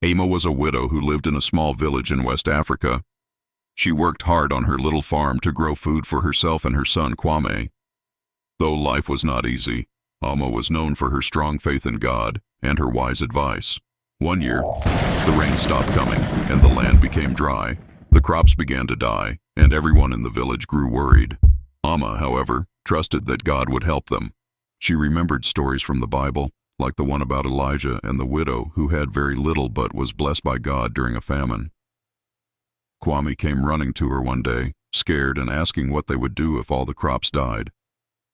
Ama was a widow who lived in a small village in West Africa. She worked hard on her little farm to grow food for herself and her son Kwame. Though life was not easy, Ama was known for her strong faith in God and her wise advice. One year, the rain stopped coming and the land became dry. The crops began to die, and everyone in the village grew worried. Ama, however, trusted that God would help them. She remembered stories from the Bible, like the one about Elijah and the widow who had very little but was blessed by God during a famine. Kwame came running to her one day, scared and asking what they would do if all the crops died.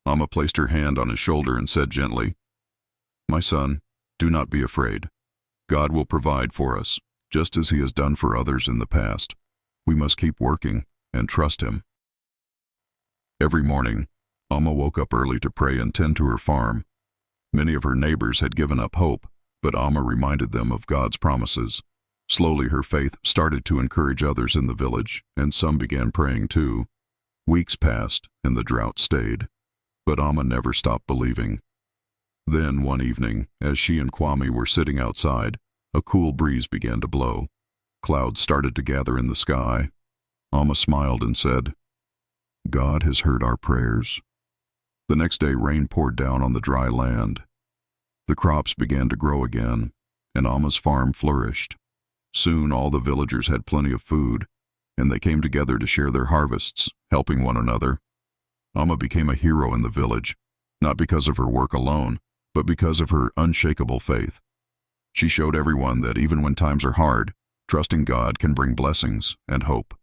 Ama placed her hand on his shoulder and said gently, "My son, do not be afraid. God will provide for us, just as he has done for others in the past. We must keep working and trust him." Every morning, Ama woke up early to pray and tend to her farm. Many of her neighbors had given up hope, but Ama reminded them of God's promises. Slowly her faith started to encourage others in the village, and some began praying too. Weeks passed, and the drought stayed, but Ama never stopped believing. Then, one evening, as she and Kwame were sitting outside, a cool breeze began to blow. Clouds started to gather in the sky. Ama smiled and said, "God has heard our prayers." The next day rain poured down on the dry land. The crops began to grow again, and Ama's farm flourished. Soon all the villagers had plenty of food, and they came together to share their harvests, helping one another. Ama became a hero in the village, not because of her work alone, but because of her unshakable faith. She showed everyone that even when times are hard, trusting God can bring blessings and hope.